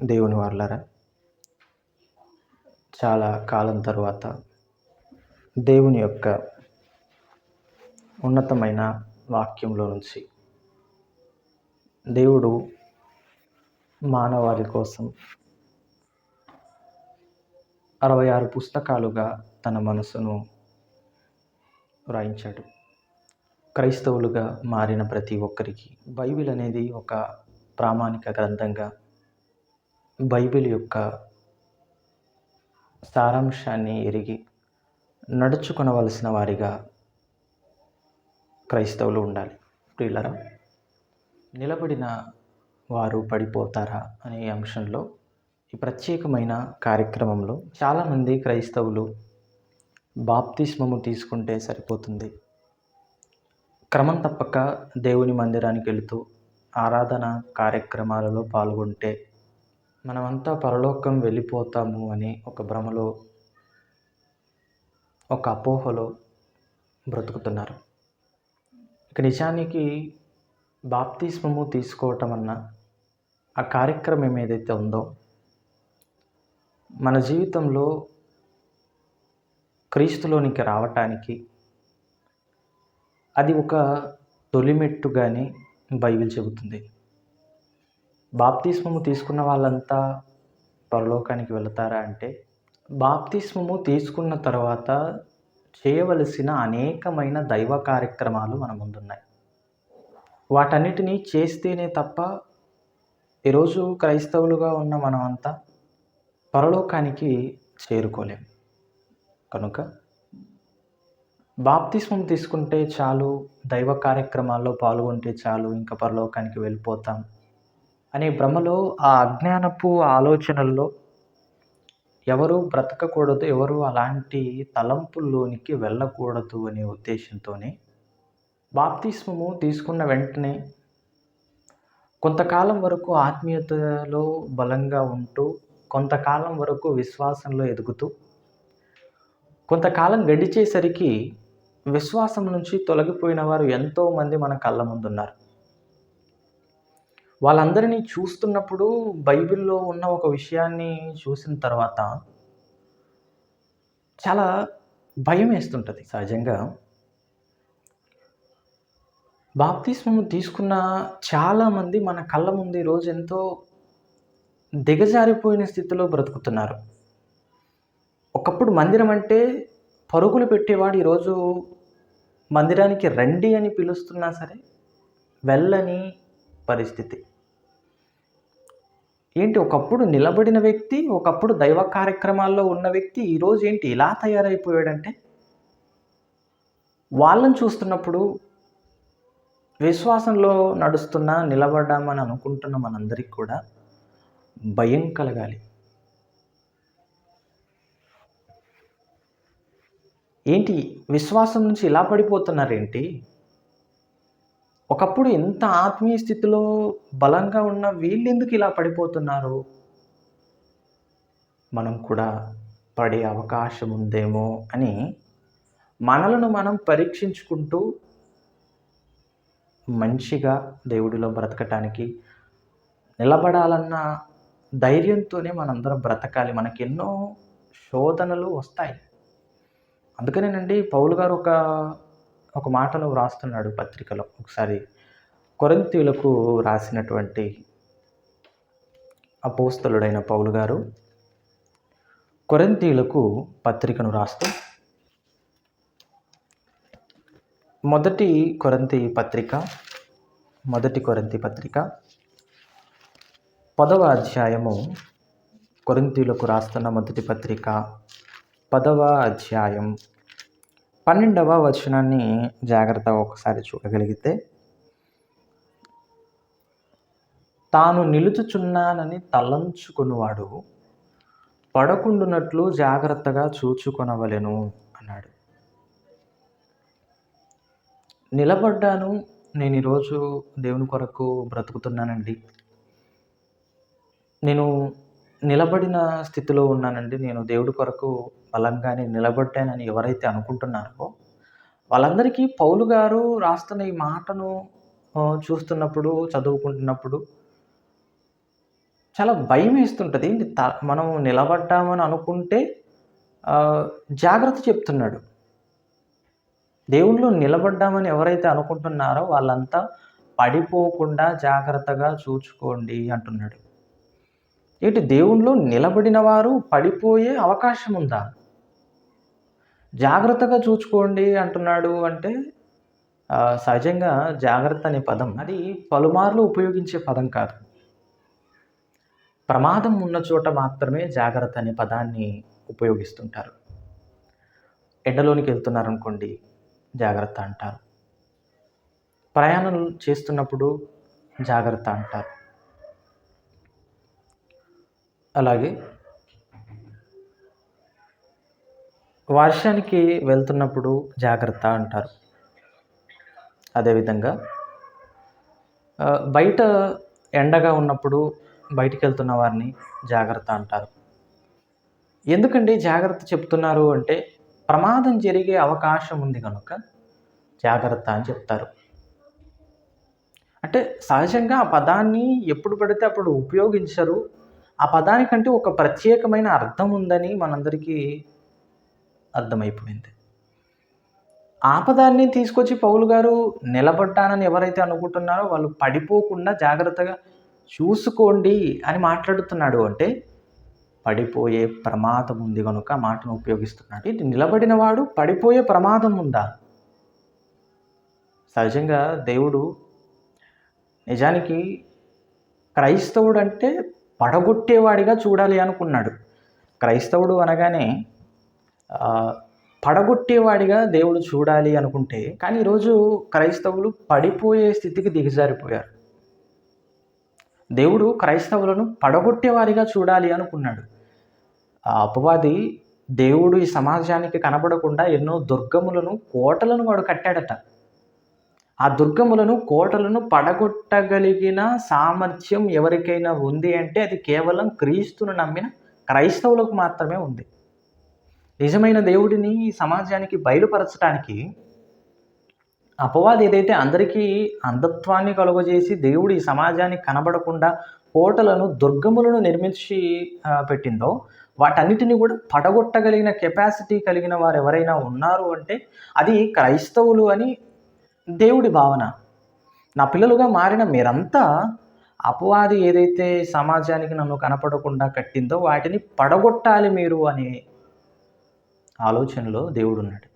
దేవుని వారలారా, చాలా కాలం తరువాత దేవుని యొక్క ఉన్నతమైన వాక్యంలో నుంచి దేవుడు మానవాళి కోసం 66 పుస్తకాలుగా తన మనసును వ్రాయించాడు. క్రైస్తవులుగా మారిన ప్రతి ఒక్కరికి బైబిల్ అనేది ఒక ప్రామాణిక గ్రంథంగా, బైబిల్ యొక్క సారాంశాన్ని ఎరిగి నడుచుకొనవలసిన వారిగా క్రైస్తవులు ఉండాలి. ప్రియులారా, నిలబడిన వారు పడిపోతారా అనే అంశంలో ఈ ప్రత్యేకమైన కార్యక్రమంలో చాలామంది క్రైస్తవులు బాప్తిస్మము తీసుకుంటే సరిపోతుంది, క్రమం తప్పక దేవుని మందిరానికి వెళుతూ ఆరాధన కార్యక్రమాలలో పాల్గొంటే మనమంతా పరలోకం వెళ్ళిపోతాము అని ఒక భ్రమలో, ఒక అపోహలో బ్రతుకుతున్నారు. ఇక నిజానికి బాప్తిస్మము తీసుకోవటం అన్న ఆ కార్యక్రమం ఏదైతే ఉందో, మన జీవితంలో క్రీస్తులోనికి రావటానికి అది ఒక తొలిమెట్టుగానే బైబిల్ చెబుతుంది. బాప్తిస్మము తీసుకున్న వాళ్ళంతా పరలోకానికి వెళతారా అంటే, బాప్తిస్మము తీసుకున్న తర్వాత చేయవలసిన అనేకమైన దైవ కార్యక్రమాలు మన ముందున్నాయి. వాటన్నిటినీ చేస్తేనే తప్ప ఈరోజు క్రైస్తవులుగా ఉన్న మనమంతా పరలోకానికి చేరుకోలేం. కనుక బాప్తిస్మం తీసుకుంటే చాలు, దైవ కార్యక్రమాల్లో పాల్గొంటే చాలు, ఇంకా పరలోకానికి వెళ్ళిపోతాం అనే భ్రమలో, ఆ అజ్ఞానపు ఆలోచనల్లో ఎవరు బ్రతకకూడదు, ఎవరు అలాంటి తలంపుల్లోనికి వెళ్ళకూడదు అనే ఉద్దేశంతోనే బాప్తిస్మము తీసుకున్న వెంటనే కొంతకాలం వరకు ఆత్మీయతలో బలంగా ఉంటూ, కొంతకాలం వరకు విశ్వాసంలో ఎదుగుతూ, కొంతకాలం గడిచేసరికి విశ్వాసం నుంచి తొలగిపోయిన వారు ఎంతోమంది మన కళ్ళ ముందున్నారు. వాళ్ళందరినీ చూస్తున్నప్పుడు బైబిల్లో ఉన్న ఒక విషయాన్ని చూసిన తర్వాత చాలా భయం వేస్తుంటుంది. సహజంగా బాప్తిస్మము తీసుకున్న చాలామంది మన కళ్ళ ముందు ఈరోజు ఎంతో దిగజారిపోయిన స్థితిలో బ్రతుకుతున్నారు. ఒకప్పుడు మందిరం అంటే పరుగులు పెట్టేవాడు, ఈరోజు మందిరానికి రండి అని పిలుస్తున్నా సరే వెళ్ళని పరిస్థితి. ఏంటి, ఒకప్పుడు నిలబడిన వ్యక్తి, ఒకప్పుడు దైవ కార్యక్రమాల్లో ఉన్న వ్యక్తి ఈరోజు ఏంటి ఇలా తయారైపోయాడంటే, వాళ్ళని చూస్తున్నప్పుడు విశ్వాసంలో నడుస్తున్నా, నిలబడ్డామని అనుకుంటున్న మనందరికీ కూడా భయం కలగాలి. ఏంటి, విశ్వాసం నుంచి ఇలా పడిపోతున్నారేంటి? ఒకప్పుడు ఎంత ఆత్మీయ స్థితిలో బలంగా ఉన్న వీళ్ళెందుకు ఇలా పడిపోతున్నారు? మనం కూడా పడే అవకాశం ఉందేమో అని మనలను మనం పరీక్షించుకుంటూ మంచిగా దేవుడిలో బ్రతకటానికి, నిలబడాలన్న ధైర్యంతోనే మనందరం బ్రతకాలి. మనకెన్నో శోధనలు వస్తాయి. అందుకనేనండి పౌలు గారు ఒక మాటను వ్రాస్తున్నాడు పత్రికలో. ఒకసారి కొరింథీయులకు రాసినటువంటి అపోస్తలుడైన పౌలు గారు కొరింథీయులకు పత్రికను రాస్తూ, మొదటి కొరింథీ పత్రిక 10వ అధ్యాయము, కొరింథీయులకు రాస్తున్న మొదటి పత్రిక 10వ అధ్యాయం 12వ వచనాన్ని జాగ్రత్తగా ఒకసారి చూడగలిగితే, తాను నిలుచుచున్నానని తలంచుకునివాడు పడకుండునట్లు జాగ్రత్తగా చూచుకొనవలెను అన్నాడు. నిలబడ్డాను, నేను ఈరోజు దేవుని కొరకు బ్రతుకుతున్నానండి, నేను నిలబడిన స్థితిలో ఉన్నానండి, నేను దేవుడి కొరకు బలంగానే నిలబడ్డానని ఎవరైతే అనుకుంటున్నారో వాళ్ళందరికీ పౌలు గారు రాస్తున్న ఈ మాటను చూస్తున్నప్పుడు, చదువుకుంటున్నప్పుడు చాలా భయమేస్తుంటది. మనం నిలబడ్డామని అనుకుంటే ఆహ్, జాగ్రత్త చెప్తున్నాడు. దేవునిలో నిలబడ్డామని ఎవరైతే అనుకుంటున్నారో వాళ్ళంతా పడిపోకుండా జాగ్రత్తగా చూచుకోండి అంటున్నాడు. దేవునిలో నిలబడిన వారు పడిపోయే అవకాశం ఉందా? జాగ్రత్తగా చూచుకోండి అంటున్నాడు అంటే సహజంగా జాగ్రత్త అనే పదం అది పలుమార్లు ఉపయోగించే పదం కాదు. ప్రమాదం ఉన్న చోట మాత్రమే జాగ్రత్త అనే పదాన్ని ఉపయోగిస్తుంటారు. ఎండలోనికి వెళ్తున్నారనుకోండి జాగ్రత్త అంటారు. ప్రయాణం చేస్తున్నప్పుడు జాగ్రత్త అంటారు. అలాగే వర్షానికి వెళ్తున్నప్పుడు జాగ్రత్త అంటారు. అదేవిధంగా బయట ఎండగా ఉన్నప్పుడు బయటికెళ్తున్న వారిని జాగ్రత్త అంటారు. ఎందుకండి జాగ్రత్త చెప్తున్నారు అంటే, ప్రమాదం జరిగే అవకాశం ఉంది కనుక జాగ్రత్త అని చెప్తారు. అంటే సహజంగా ఆ పదాన్ని ఎప్పుడు పడితే అప్పుడు ఉపయోగించరు. ఆ పదానికంటే ఒక ప్రత్యేకమైన అర్థం ఉందని మనందరికీ అర్థమైపోయింది. ఆ పదాన్ని తీసుకొచ్చి పౌలు గారు నిలబడ్డానని ఎవరైతే అనుకుంటున్నారో వాళ్ళు పడిపోకుండా జాగ్రత్తగా చూసుకోండి అని మాట్లాడుతున్నాడు. అంటే పడిపోయే ప్రమాదం ఉంది గనుక ఆ మాటను ఉపయోగిస్తున్నాడు. నిలబడిన వాడు పడిపోయే ప్రమాదం ఉందా? సహజంగా దేవుడు నిజానికి క్రైస్తవుడంటే పడగొట్టేవాడిగా చూడాలి అనుకున్నాడు. క్రైస్తవుడు అనగానే పడగొట్టేవాడిగా దేవుడు చూడాలి అనుకుంటే, కానీ ఈరోజు క్రైస్తవులు పడిపోయే స్థితికి దిగజారిపోయారు. దేవుడు క్రైస్తవులను పడగొట్టేవారిగా చూడాలి అనుకున్నాడు. ఆ అపవాది దేవుడు ఈ సమాజానికి కనబడకుండా ఎన్నో దుర్గములను, కోటలను వాడు కట్టాడట. ఆ దుర్గములను, కోటలను పడగొట్టగలిగిన సామర్థ్యం ఎవరికైనా ఉంది అంటే అది కేవలం క్రీస్తును నమ్మిన క్రైస్తవులకు మాత్రమే ఉంది. నిజమైన దేవుడిని ఈ సమాజానికి బయలుపరచడానికి అపవాది ఏదైతే అందరికీ అంధత్వాన్ని కలుగజేసి దేవుడు ఈ సమాజానికి కనబడకుండా కోటలను, దుర్గములను నిర్మించి పెట్టిందో వాటన్నిటిని కూడా పడగొట్టగలిగిన కెపాసిటీ కలిగిన వారు ఎవరైనా ఉన్నారు అంటే అది క్రైస్తవులు అని దేవుడి భావన. నా పిల్లలుగా మారిన మీరంతా అపవాది ఏదైతే సమాజానికి నన్ను కనపడకుండా కట్టిందో వాటిని పడగొట్టాలి మీరు అనే ఆలోచనలో దేవుడున్నాడు.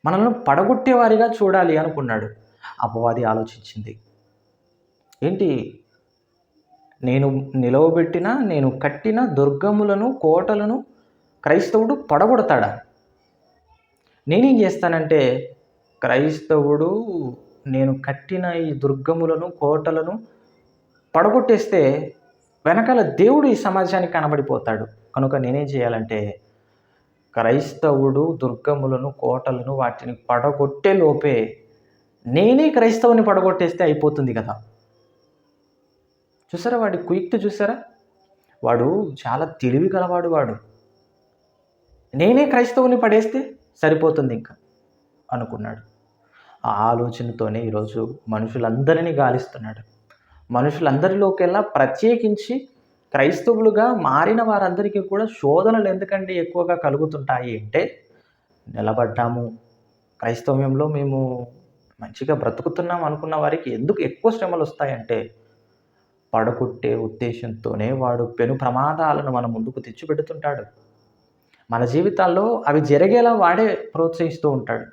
మనల్ని పడగొట్టేవారిగా చూడాలి అనుకున్నాడు. అపవాది ఆలోచించింది. ఏంటి నేను నిలవబెట్టిన, నేను కట్టిన దుర్గములను, కోటలను క్రైస్తవుడు పడగొడతాడా? నేనేం చేస్తానంటే క్రైస్తవుడు నేను కట్టిన ఈ దుర్గములను, కోటలను పడగొట్టేస్తే వెనకాల దేవుడు ఈ సమాజానికి కనబడిపోతాడు. కనుక నేనేం చేయాలంటే క్రైస్తవుడు దుర్గములను, కోటలను వాటిని పడగొట్టే లోపే నేనే క్రైస్తవుని పడగొట్టేస్తే అయిపోతుంది కదా! చూసారా వాడి కుయుక్తి చూసారా? వాడు చాలా తెలివి గలవాడు వాడు. నేనే క్రైస్తవుని పడేస్తే సరిపోతుంది ఇంకా అనుకున్నాడు. ఆ ఆలోచనతోనే ఈరోజు మనుషులందరినీ గాలిస్తున్నాడు. మనుషులందరిలోకెల్లా ప్రత్యేకించి క్రైస్తవులుగా మారిన వారందరికీ కూడా శోధనలు ఎందుకంటే ఎక్కువగా కలుగుతుంటాయి అంటే, నిలబడ్డాము, క్రైస్తవ్యంలో మేము మంచిగా బ్రతుకుతున్నాం అనుకున్న వారికి ఎందుకు ఎక్కువ శ్రమలు వస్తాయంటే, పడగొట్టే ఉద్దేశంతోనే వాడు పెను ప్రమాదాలను మన ముందుకు తెచ్చిపెడుతుంటాడు. మన జీవితాల్లో అవి జరిగేలా వాడే ప్రోత్సహిస్తూ ఉంటాడు.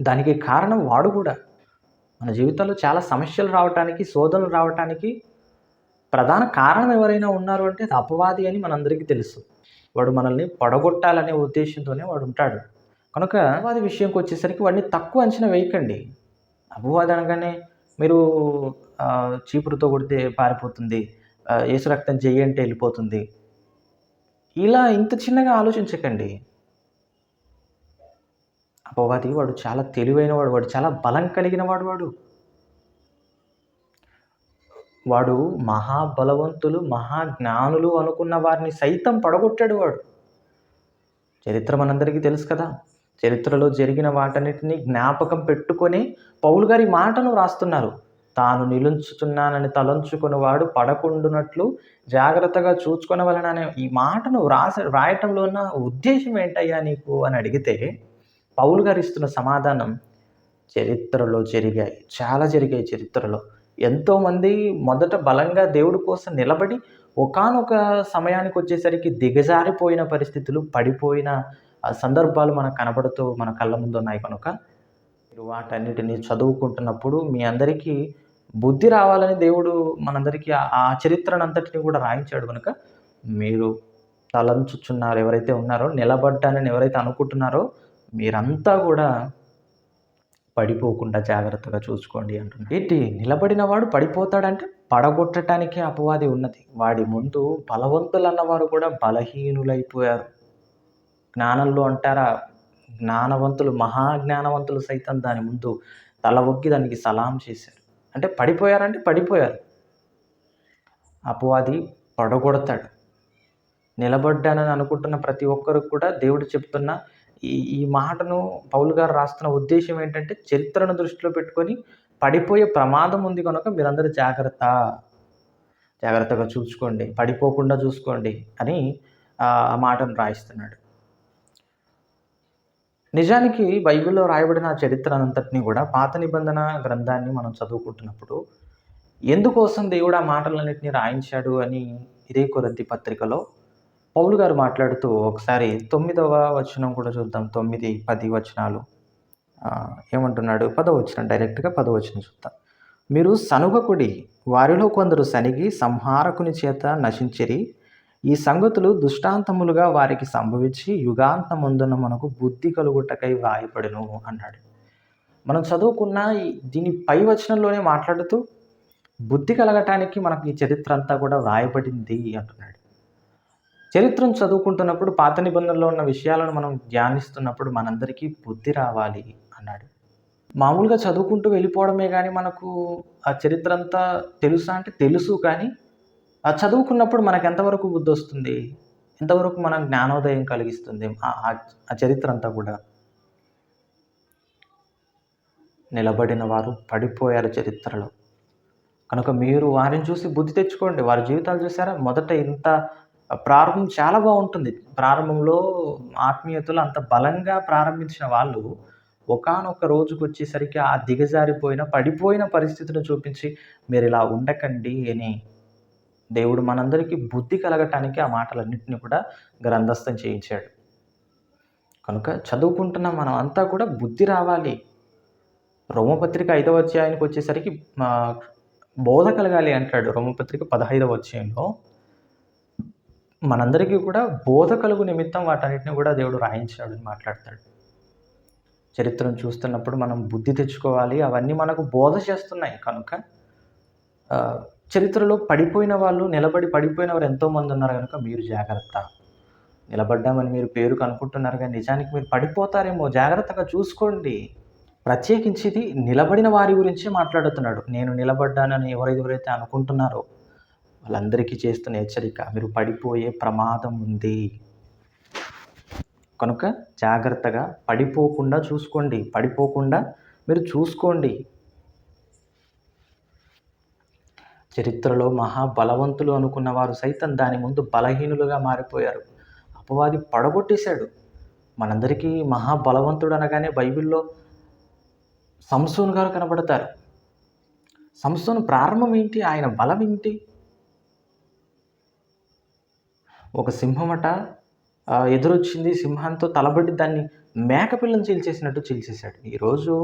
దానికి కారణం వాడు కూడా. మన జీవితంలో చాలా సమస్యలు రావటానికి, శోధనలు రావటానికి ప్రధాన కారణం ఎవరైనా ఉన్నారు అంటే అది అపవాది అని మనందరికీ తెలుసు. వాడు మనల్ని పడగొట్టాలనే ఉద్దేశంతోనే వాడు ఉంటాడు. కనుక అపవాది విషయంకి వచ్చేసరికి వాడిని తక్కువ అంచనా వేయకండి. అపవాది అనగానే మీరు చీపురుతో కొడితే పారిపోతుంది, యేసు రక్తం చెయ్యి అంటే వెళ్ళిపోతుంది, ఇలా ఇంత చిన్నగా ఆలోచించకండి. అపవాది వాడు చాలా తెలివైనవాడు, వాడు చాలా బలం కలిగిన వాడు. వాడు మహాబలవంతులు, మహాజ్ఞానులు అనుకున్న వారిని సైతం పడగొట్టాడు వాడు. చరిత్ర మనందరికీ తెలుసు కదా! చరిత్రలో జరిగిన వాటన్నిటిని జ్ఞాపకం పెట్టుకొని పౌలు గారి మాటను రాస్తున్నారు. తాను నిలుంచుచున్నానని తలంచుకొనివాడు పడకుండునట్లు జాగ్రత్తగా చూచుకొనవలెననే ఈ మాటను వ్రాయటంలో ఉన్న ఉద్దేశ్యం ఏంటయ్యా నీకు అని అడిగితే, పౌలు గారు ఇస్తున్న సమాధానం చరిత్రలో జరిగాయి. చాలా జరిగాయి చరిత్రలో. ఎంతోమంది మొదట బలంగా దేవుడి కోసం నిలబడి ఒకానొక సమయానికొచ్చేసరికి దిగజారిపోయిన పరిస్థితులు, పడిపోయిన సందర్భాలు మనకు కనబడుతూ మన కళ్ళ ముందున్నాయి కనుక, మీరు వాటన్నిటిని చదువుకుంటున్నప్పుడు మీ అందరికీ బుద్ధి రావాలని దేవుడు మనందరికీ ఆ చరిత్రనంతటిని కూడా రాయించాడు గనుక, మీరు తలంచుచున్నారు ఎవరైతే ఉన్నారో, నిలబడ్డానని ఎవరైతే అనుకుంటున్నారో, మీరంతా కూడా పడిపోకుండా జాగ్రత్తగా చూసుకోండి అంటున్నాడు. ఏంటి నిలబడిన వాడు పడిపోతాడంటే పడగొట్టటానికే అపవాది ఉన్నది. వాడి ముందు బలవంతులన్నవారు కూడా బలహీనులైపోయారు. జ్ఞానంలో అంటారా, జ్ఞానవంతులు, మహాజ్ఞానవంతులు సైతం దాని ముందు తల ఒగ్గి దానికి సలాం చేశారు. అంటే పడిపోయారంటే పడిపోయారు. అపవాది పడగొడతాడు. నిలబడ్డానని అనుకుంటున్న ప్రతి ఒక్కరికి కూడా దేవుడు చెప్తున్న ఈ మాటను పౌలు గారు రాస్తున్న ఉద్దేశం ఏంటంటే, చరిత్రను దృష్టిలో పెట్టుకొని పడిపోయే ప్రమాదం ఉంది కనుక మీరందరూ జాగ్రత్తగా చూసుకోండి, పడిపోకుండా చూసుకోండి అని ఆ మాటను రాయిస్తున్నాడు. నిజానికి బైబిల్‌లో రాయబడిన చరిత్రనంతటిని కూడా పాత నిబంధన గ్రంథాన్ని మనం చదువుకుంటున్నప్పుడు, ఎందుకోసం దేవుడు ఆ మాటలన్నిటిని రాయించాడు అని ఇదే కొరింథీ పత్రికలో పౌలు గారు మాట్లాడుతూ ఒకసారి 9వ వచనం కూడా చూద్దాం. 9, 10 వచనాలు ఏమంటున్నాడు? 10వ వచనం, డైరెక్ట్‌గా 10వ వచనం చూద్దాం. మీరు సనుగకుడి, వారిలో కొందరు సనిగి సంహారకుని చేత నశించిరి. ఈ సంగతులు దృష్టాంతములుగా వారికి సంభవించి యుగాంతమందున మనకు బుద్ధి కలుగుటకై వ్రాయబడెను అన్నాడు. మనం చదువుకున్న దీని పై వచనంలోనే మాట్లాడుతూ బుద్ధి కలగటానికి మనకు ఈ చరిత్ర అంతా కూడా వ్రాయబడింది అంటున్నాడు. చరిత్రను చదువుకుంటున్నప్పుడు పాత నిబంధనలో ఉన్న విషయాలను మనం ధ్యానిస్తున్నప్పుడు మనందరికీ బుద్ధి రావాలి అన్నాడు. మామూలుగా చదువుకుంటూ వెళ్ళిపోవడమే కానీ మనకు ఆ చరిత్ర అంతా తెలుసా అంటే తెలుసు, కానీ ఆ చదువుకున్నప్పుడు మనకు ఎంతవరకు బుద్ధి వస్తుంది, ఎంతవరకు మన జ్ఞానోదయం కలిగిస్తుంది ఆ చరిత్ర అంతా కూడా. నిలబడిన వారు పడిపోయారు చరిత్రలో. కనుక మీరు వారిని చూసి బుద్ధి తెచ్చుకోండి. వారి జీవితాలు చూసారా, మొదట ఇంత ప్రారంభం చాలా బాగుంటుంది. ప్రారంభంలో ఆత్మీయతలు అంత బలంగా ప్రారంభించిన వాళ్ళు ఒకానొక రోజుకు వచ్చేసరికి ఆ దిగజారిపోయిన, పడిపోయిన పరిస్థితిని చూపించి మీరు ఇలా ఉండకండి అని దేవుడు మనందరికీ బుద్ధి కలగటానికి ఆ మాటలన్నింటినీ కూడా గ్రంథస్థం చేయించాడు. కనుక చదువుకుంటున్న మనం అంతా కూడా బుద్ధి రావాలి. రోమపత్రిక 5వ అధ్యాయానికి వచ్చేసరికి బోధ కలగాలి అంటాడు. రోమపత్రిక 15వ అధ్యాయంలో మనందరికీ కూడా బోధ కలుగు నిమిత్తం వాటన్నిటిని కూడా దేవుడు రాయించాడు అని మాట్లాడతాడు. చరిత్రను చూస్తున్నప్పుడు మనం బుద్ధి తెచ్చుకోవాలి. అవన్నీ మనకు బోధ చేస్తున్నాయి కనుక చరిత్రలో పడిపోయిన వాళ్ళు, నిలబడి పడిపోయిన వారు ఎంతోమంది ఉన్నారు కనుక మీరు జాగ్రత్త. నిలబడ్డామని మీరు పేరుకు అనుకుంటున్నారు కానీ నిజానికి మీరు పడిపోతారేమో, జాగ్రత్తగా చూసుకోండి. ప్రత్యేకించి ఇది నిలబడిన వారి గురించి మాట్లాడుతున్నాడు. నేను నిలబడ్డానని ఎవరైతే అనుకుంటున్నారో వాళ్ళందరికీ చేస్తున్న హెచ్చరిక, మీరు పడిపోయే ప్రమాదం ఉంది కనుక జాగ్రత్తగా పడిపోకుండా చూసుకోండి. పడిపోకుండా మీరు చూసుకోండి. చరిత్రలో మహాబలవంతులు అనుకున్న వారు సైతం దాని ముందు బలహీనులుగా మారిపోయారు. అపవాది పడగొట్టేశాడు. మనందరికీ మహాబలవంతుడు అనగానే బైబిల్లో సంసోను గారు కనబడతారు. సంసోను ప్రారంభం ఏంటి? ఆయన బలం ఏంటి? ఒక సింహమట ఎదురొచ్చింది, సింహంతో తలబడి దాన్ని మేకపిల్లని చీల్చేసినట్టు చీల్చేశాడు. ఈరోజు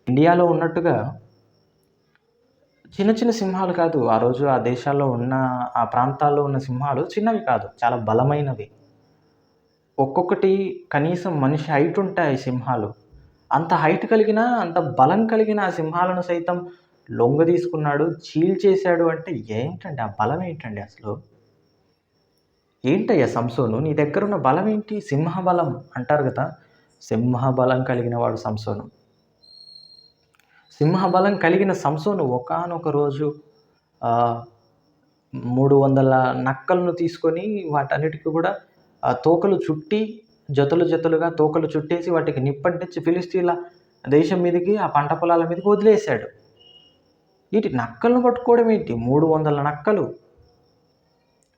ఇండియాలో ఉన్నట్టుగా చిన్న చిన్న సింహాలు కాదు, ఆ రోజు ఆ దేశాల్లో ఉన్న ఆ ప్రాంతాల్లో ఉన్న సింహాలు చిన్నవి కాదు, చాలా బలమైనవి. ఒక్కొక్కటి కనీసం మనిషి హైట్ ఉంటాయి సింహాలు. అంత హైట్ కలిగిన, అంత బలం కలిగిన ఆ సింహాలను సైతం లొంగ తీసుకున్నాడు, చీల్చేశాడు. అంటే ఏంటండి ఆ బలం ఏంటండి అసలు? ఏంటయ్యా సంసోను, నీ దగ్గర ఉన్న బలం ఏంటి? సింహబలం అంటారు కదా, సింహబలం కలిగిన వాడు సంసోను. సింహబలం కలిగిన సంసోను ఒకానొక రోజు 300 నక్కలను తీసుకొని వాటన్నిటికీ కూడా తోకలు చుట్టి, జతలుగా తోకలు చుట్టేసి వాటికి నిప్పంటించి ఫిలిస్తీన్ల దేశం మీదకి, ఆ పంట పొలాల మీదకి వదిలేశాడు. వీటి నక్కలను పట్టుకోవడం ఏంటి? 300 నక్కలు.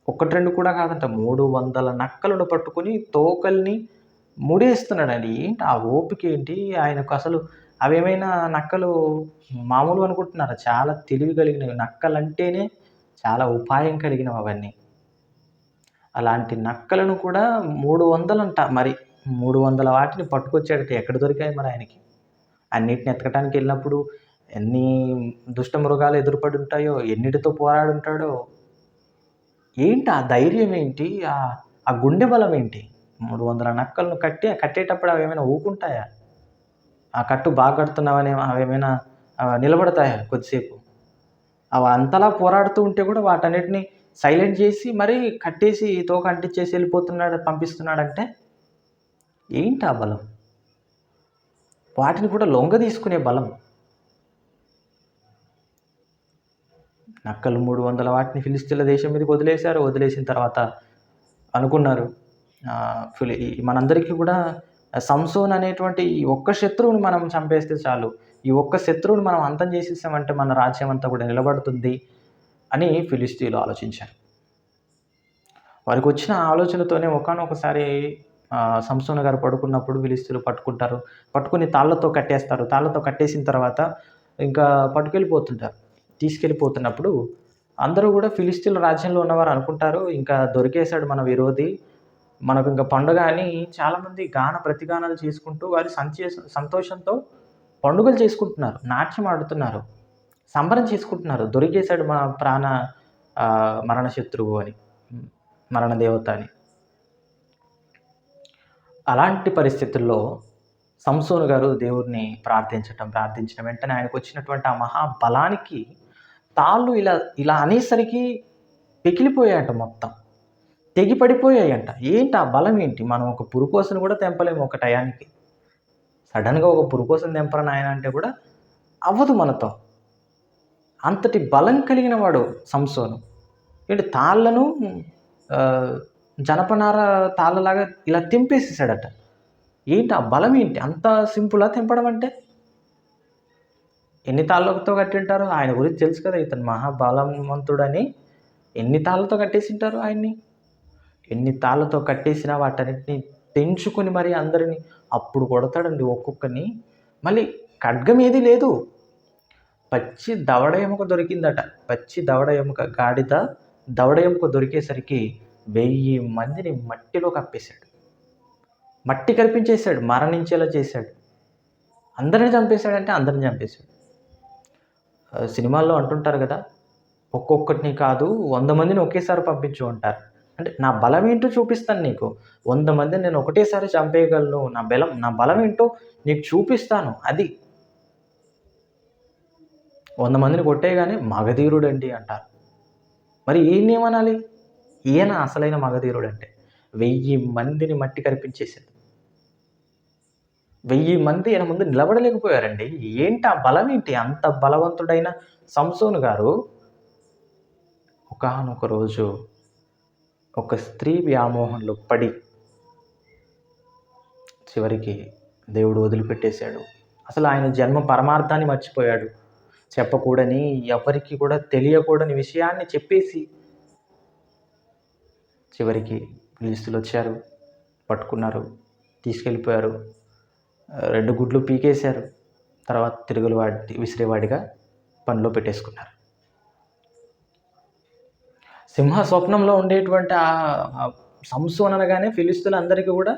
ఒకటి రెండు కూడా కాదంట, 300 నక్కలను పట్టుకొని తోకల్ని ముడేస్తున్నాడండి. ఏంటి ఆ ఓపిక ఏంటి ఆయనకు అసలు? అవేమైనా నక్కలు మామూలుగా అనుకుంటున్నారా? చాలా తెలివి కలిగినవి. నక్కలంటేనే చాలా ఉపాయం కలిగినవి అవన్నీ. అలాంటి నక్కలను కూడా 300 అంట మరి. 300 వాటిని పట్టుకొచ్చాడట. ఎక్కడ దొరికాయి మరి ఆయనకి? అన్నిటిని ఎతకటానికి వెళ్ళినప్పుడు ఎన్ని దుష్ట మృగాలు ఎదురుపడి ఉంటాయో, ఎన్నిటితో పోరాడుంటాడో. ఏంటి ఆ ధైర్యం ఏంటి? ఆ గుండె బలం ఏంటి? 300 నక్కలను కట్టేటప్పుడు అవేమైనా ఊకుంటాయా? ఆ కట్టు బాగా కడుతున్నామని అవేమైనా నిలబడతాయా కొద్దిసేపు? అవి అంతలా పోరాడుతూ ఉంటే కూడా వాటన్నిటిని సైలెంట్ చేసి మరీ కట్టేసి తోక అంటించేసి వెళ్ళిపోతున్నాడు, పంపిస్తున్నాడంటే ఏంటి ఆ బలం? వాటిని కూడా లొంగ తీసుకునే బలం. నక్కలు 300 వాటిని ఫిలిస్తీన్ల దేశం మీదకి వదిలేశారు. వదిలేసిన తర్వాత అనుకున్నారు, మనందరికీ కూడా సంసోన్ అనేటువంటి ఈ ఒక్క శత్రువుని మనం చంపేస్తే చాలు, ఈ ఒక్క శత్రువుని మనం అంతం చేసేసామంటే మన రాజ్యం అంతా కూడా నిలబడుతుంది అని ఫిలిస్తీన్లు ఆలోచించారు. వారికి వచ్చిన ఆలోచనతోనే ఒకానొకసారి సంసోను గారు పడుకున్నప్పుడు ఫిలిస్తీన్లు పట్టుకుంటారు. పట్టుకుని తాళ్ళతో కట్టేస్తారు. తాళ్ళతో కట్టేసిన తర్వాత ఇంకా పట్టుకెళ్ళిపోతుంటారు. తీసుకెళ్ళిపోతున్నప్పుడు అందరూ కూడా ఫిలిస్తీన్ల రాజ్యంలో ఉన్నవారు అనుకుంటారు, ఇంకా దొరికేశాడు మన విరోధి, మనకు ఇంకా పండుగ అని చాలామంది ప్రతిగానాలు చేసుకుంటూ వారి సంతోషంతో పండుగలు చేసుకుంటున్నారు, నాట్యం ఆడుతున్నారు, సంబరం చేసుకుంటున్నారు. దొరికేశాడు మా ప్రాణ మరణ శత్రువు అని, మరణ దేవత అని. అలాంటి పరిస్థితుల్లో సంసోను గారు దేవుడిని ప్రార్థించిన వెంటనే ఆయనకు వచ్చినటువంటి ఆ మహాబలానికి తాళ్ళు ఇలా అనేసరికి పెకిలిపోయాయంట, మొత్తం తెగి పడిపోయాయంట. ఏంటి ఆ బలం ఏంటి? మనం ఒక పురుకోసను కూడా తెంపలేము ఒక టయానికి. సడన్గా ఒక పురుకోసను తెంపరని ఆయన అంటే కూడా అవ్వదు మనతో. అంతటి బలం కలిగిన వాడు సంసోను. ఏంటి తాళ్ళను జనపనార తాళ్ళలాగా ఇలా తెంపేసేసాడట. ఏంటి ఆ బలం ఏంటి? అంత సింపుల్గా తెంపడం అంటే? ఎన్ని తాళ్ళతో కట్టింటారు? ఆయన గురించి తెలుసు కదా, ఇతను మహాబలవంతుడని. ఎన్ని తాళ్ళతో కట్టేసింటారు ఆయన్ని? ఎన్ని తాళ్ళతో కట్టేసినా వాటన్నిటిని తెంచుకొని మరి అందరినీ అప్పుడు కొడతాడండి ఒక్కొక్కరిని. మళ్ళీ ఖడ్గం ఏది లేదు, పచ్చి దవడ ఎముక దొరికిందట. పచ్చి దవడ ఎముక, గాడిద దవడ ఎముక దొరికేసరికి 1000 మందిని మట్టిలో కప్పేశాడు. మట్టి కల్పించేశాడు, మరణించేలా చేశాడు. అందరిని చంపేశాడంటే అందరిని చంపేశాడు. సినిమాల్లో అంటుంటారు కదా, ఒక్కొక్కటిని కాదు 100 మందిని ఒకేసారి పంపించు అంటారు. అంటే నా బలం ఏంటో చూపిస్తాను నీకు. 100 మందిని నేను ఒకటేసారి చంపేయగలను. నా బలం ఏంటో నీకు చూపిస్తాను. అది 100 మందిని కొట్టేయగానే మగధీరుడండి అంటారు. మరి ఈయనేమనాలి? ఈయన అసలైన మగధీరుడు అంటే 1000 మందిని మట్టి కరిపించేశాడు. 1000 మంది ఈయన ముందు నిలబడలేకపోయారండి. ఏంటి ఆ బలం ఏంటి? అంత బలవంతుడైన సంసోను గారు ఒకానొక రోజు ఒక స్త్రీ వ్యామోహంలో పడి చివరికి దేవుడు వదిలిపెట్టేశాడు. అసలు ఆయన జన్మ పరమార్థాన్ని మర్చిపోయాడు. చెప్పకూడని, ఎవరికి కూడా తెలియకూడని విషయాన్ని చెప్పేసి చివరికి ఫిలిస్తీన్లు వచ్చారు, పట్టుకున్నారు, తీసుకెళ్ళిపోయారు. 2 గుడ్లు పీకేశారు. తర్వాత విసిరేవాడిగా పనిలో పెట్టేసుకున్నారు. సింహ స్వప్నంలో ఉండేటువంటి సంసోను అనగానే ఫిలిస్తీన్లందరికీ కూడా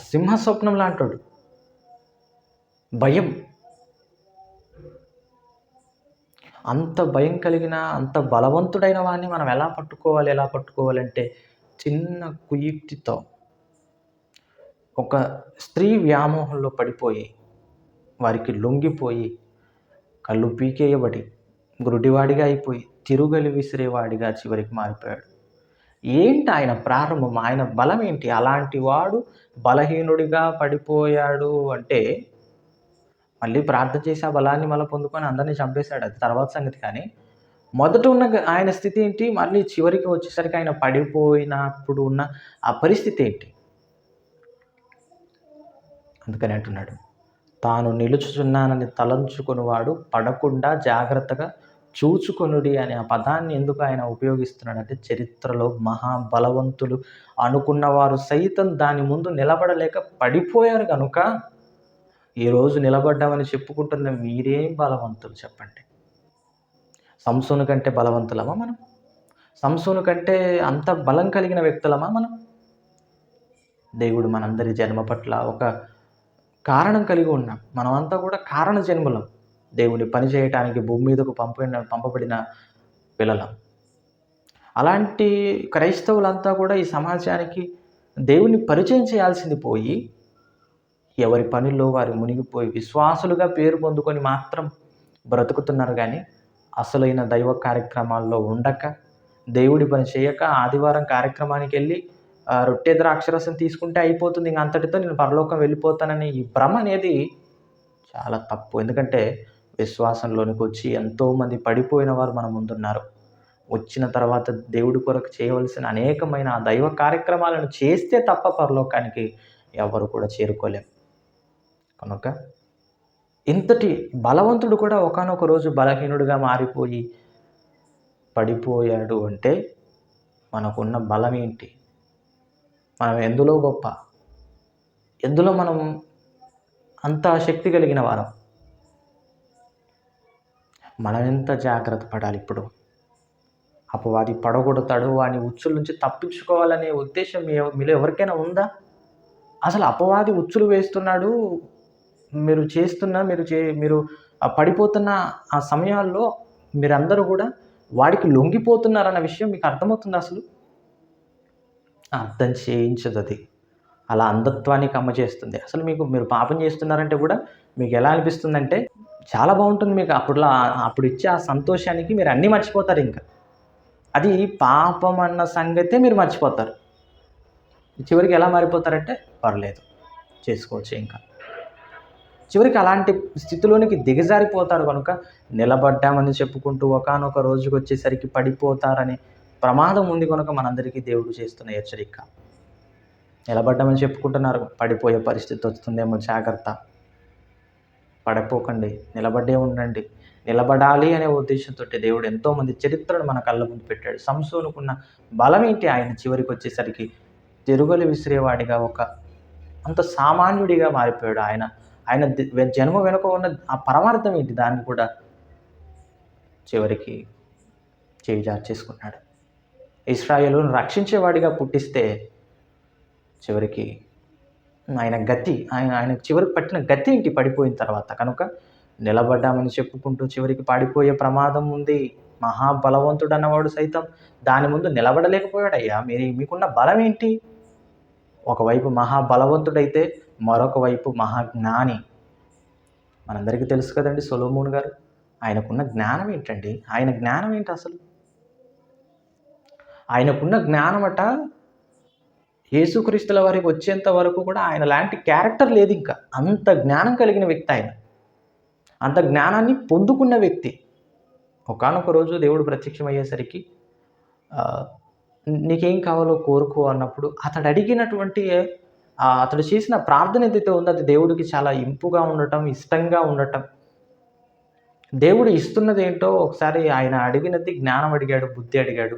సింహ స్వప్నం లాంటాడు. భయం. అంత భయం కలిగిన, అంత బలవంతుడైన వాడిని మనం ఎలా పట్టుకోవాలంటే చిన్న కుయుక్తితో ఒక స్త్రీ వ్యామోహంలో పడిపోయి, వారికి లొంగిపోయి, కళ్ళు పీకేయబడి, గురుడివాడిగా అయిపోయి, తిరుగలి విసిరేవాడిగా చివరికి మారిపోయాడు. ఏంటి ఆయన ప్రారంభం? ఆయన బలం ఏంటి? అలాంటి వాడు బలహీనుడిగా పడిపోయాడు అంటే మళ్ళీ ప్రార్థన చేసి ఆ బలాన్ని మళ్ళీ పొందుకొని అందరినీ చంపేశాడు, అది తర్వాత సంగతి. కానీ మొదట ఉన్న ఆయన స్థితి ఏంటి? మళ్ళీ చివరికి వచ్చేసరికి ఆయన పడిపోయినప్పుడు ఉన్న ఆ పరిస్థితి ఏంటి? అందుకని అంటున్నాడు, తాను నిలుచుచున్నానని తలంచుకొనివాడు పడకుండా జాగ్రత్తగా చూచుకొనుడి అనే ఆ పదాన్ని ఎందుకు ఆయన ఉపయోగిస్తున్నాడంటే, చరిత్రలో మహాబలవంతులు అనుకున్నవారు సైతం దాని ముందు నిలబడలేక పడిపోయారు గనుక, ఈరోజు నిలబడ్డామని చెప్పుకుంటున్న మీరేం బలవంతులు చెప్పండి? సంసోను కంటే బలవంతులమా మనం? సంసోను కంటే అంత బలం కలిగిన వ్యక్తులమా మనం? దేవుడు మనందరి జన్మ పట్ల ఒక కారణం కలిగి ఉన్నాం. మనమంతా కూడా కారణ జన్ములం. దేవుని పని చేయటానికి భూమి మీదకు పంపబడిన పిల్లలం. అలాంటి క్రైస్తవులంతా కూడా ఈ సమాజానికి దేవుని పరిచయం చేయాల్సింది పోయి, ఎవరి పనుల్లో వారు మునిగిపోయి విశ్వాసులుగా పేరు పొందుకొని మాత్రం బ్రతుకుతున్నారు కానీ, అసలైన దైవ కార్యక్రమాల్లో ఉండక, దేవుడి పని చేయక, ఆదివారం కార్యక్రమానికి వెళ్ళి రొట్టె ద్రాక్షరసం తీసుకుంటే అయిపోతుంది, ఇంక అంతటితో నేను పరలోకం వెళ్ళిపోతానని ఈ భ్రమ అనేది చాలా తప్పు. ఎందుకంటే విశ్వాసంలోనికి వచ్చి ఎంతోమంది పడిపోయిన వారు మన ముందున్నారు. వచ్చిన తర్వాత దేవుడి కొరకు చేయవలసిన అనేకమైన ఆ దైవ కార్యక్రమాలను చేస్తే తప్ప పరలోకానికి ఎవరు కూడా చేరుకోలేం. కనుక ఇంతటి బలవంతుడు కూడా ఒకానొక రోజు బలహీనుడిగా మారిపోయి పడిపోయాడు అంటే మనకున్న బలం ఏంటి? మనం ఎందులో గొప్ప? ఎందులో మనం అంత శక్తి కలిగిన వారం? మనం ఎంత జాగ్రత్త పడాలి ఇప్పుడు? అపవాది పడగొడతాడు, వాని ఉచ్చుల నుంచి తప్పించుకోవాలనే ఉద్దేశం మీలో ఎవరికైనా ఉందా? అసలు అపవాది ఉచ్చులు వేస్తున్నాడు, మీరు పడిపోతున్న ఆ సమయాల్లో మీరందరూ కూడా వాడికి లొంగిపోతున్నారన్న విషయం మీకు అర్థమవుతుందా అసలు? అర్థం చేయించదు అది. అలా అంధత్వానికి అమ్మ చేస్తుంది. అసలు మీరు పాపం చేస్తున్నారంటే కూడా మీకు ఎలా అనిపిస్తుందంటే చాలా బాగుంటుంది మీకు. అప్పుడు ఇచ్చే ఆ సంతోషానికి మీరు అన్నీ మర్చిపోతారు ఇంకా. అది పాపం అన్న సంగతే మీరు మర్చిపోతారు. చివరికి ఎలా మారిపోతారంటే పర్లేదు చేసుకోవచ్చు ఇంకా. చివరికి అలాంటి స్థితిలోనికి దిగజారిపోతారు కనుక నిలబడ్డామని చెప్పుకుంటూ ఒకానొక రోజుకి వచ్చేసరికి పడిపోతారనే ప్రమాదం ఉంది కనుక మనందరికీ దేవుడు చేస్తున్న హెచ్చరిక. నిలబడ్డామని చెప్పుకుంటున్నారు, పడిపోయే పరిస్థితి వస్తుందేమో జాగ్రత్త. పడిపోకండి, నిలబడ్డే ఉండండి. నిలబడాలి అనే ఉద్దేశంతో దేవుడు ఎంతోమంది చరిత్రను మన కళ్ళ ముందు పెట్టాడు. సంసోనుకున్న బలం ఏంటి? ఆయన చివరికి వచ్చేసరికి తిరుగలి విసిరేవాడిగా అంత సామాన్యుడిగా మారిపోయాడు. ఆయన జన్మ వెనుక ఉన్న ఆ పరమార్థం ఏంటి? దాన్ని కూడా చివరికి చేసుకున్నాడు. ఇశ్రాయేలును రక్షించేవాడిగా పుట్టిస్తే చివరికి ఆయన చివరికి పట్టిన గతి ఏంటి పడిపోయిన తర్వాత? కనుక నిలబడ్డామని చెప్పుకుంటూ చివరికి పడిపోయే ప్రమాదం ఉంది. మహాబలవంతుడు అన్నవాడు సైతం దాని ముందు నిలబడలేకపోయాడయ్యా. మీకున్న బలం ఏంటి? ఒకవైపు మహాబలవంతుడైతే మరొక వైపు మహాజ్ఞాని. మనందరికీ తెలుసు కదండి సొలొమోను గారు. ఆయనకున్న జ్ఞానం ఏంటండి? ఆయన జ్ఞానం ఏంటి అసలు? ఆయనకున్న జ్ఞానమట యేసుక్రీస్తుల వారికి వచ్చేంత వరకు కూడా ఆయన లాంటి క్యారెక్టర్ లేదు ఇంకా. అంత జ్ఞానం కలిగిన వ్యక్తి ఆయన. అంత జ్ఞానాన్ని పొందుకున్న వ్యక్తి. ఒకానొక రోజు దేవుడు ప్రత్యక్షమయ్యేసరికి నీకేం కావాలో కోరుకో అన్నప్పుడు అతడు చేసిన ప్రార్థన ఏదైతే ఉందో అది దేవుడికి చాలా ఇంపుగా ఉండటం, ఇష్టంగా ఉండటం. దేవుడు ఇస్తున్నది ఏంటో ఒకసారి ఆయన అడిగినది జ్ఞానం అడిగాడు, బుద్ధి అడిగాడు.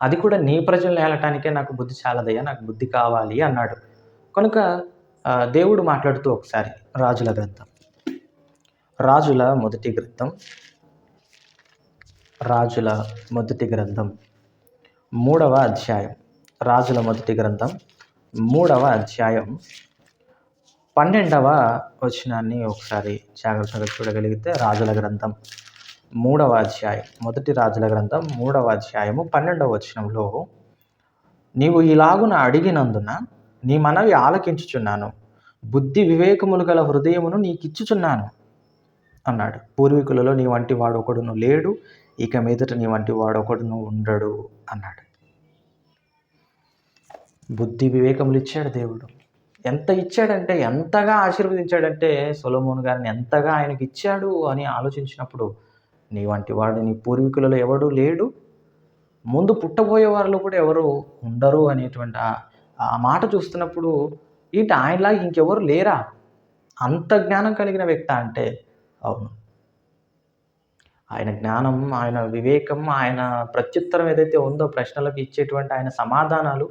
అది కూడా నీ ప్రజలను ఏలటానికే నాకు బుద్ధి చాలదయ్యా, నాకు బుద్ధి కావాలి అన్నాడు. కనుక దేవుడు మాట్లాడుతూ ఒకసారి రాజుల మొదటి గ్రంథం 3వ అధ్యాయం. రాజుల మొదటి గ్రంథం 3వ అధ్యాయం 12వ వచనాన్ని ఒకసారి జాగ్రత్తగా చూడగలిగితే, రాజుల గ్రంథం 3వ అధ్యాయం, మొదటి రాజుల గ్రంథం 3వ అధ్యాయము 12వ వచనంలో, నీవు ఇలాగున అడిగినందున నీ మనవి ఆలకించుచున్నాను, బుద్ధి వివేకములు గల హృదయమును నీకిచ్చుచున్నాను అన్నాడు. పూర్వీకులలో నీ వంటి వాడు ఒకడును లేడు, ఇక మీదట నీ వంటి వాడు ఒకడును ఉండడు అన్నాడు. బుద్ధి వివేకములు ఇచ్చాడు దేవుడు. ఎంత ఇచ్చాడంటే, ఎంతగా ఆశీర్వదించాడంటే, సొలొమోను గారిని ఎంతగా ఆయనకి ఇచ్చాడు అని ఆలోచించినప్పుడు, నీ వంటి వాడు నీ పూర్వీకులలో ఎవడు లేడు, ముందు పుట్టబోయే వారిలో కూడా ఎవరు ఉండరు అనేటువంటి ఆ మాట చూస్తున్నప్పుడు, ఏంటి ఆయనలాగా ఇంకెవరు లేరా? అంత జ్ఞానం కలిగిన వ్యక్త అంటే అవును. ఆయన జ్ఞానం, ఆయన వివేకం, ఆయన ప్రత్యుత్తరం ఏదైతే ఉందో ప్రశ్నలకు ఇచ్చేటువంటి ఆయన సమాధానాలు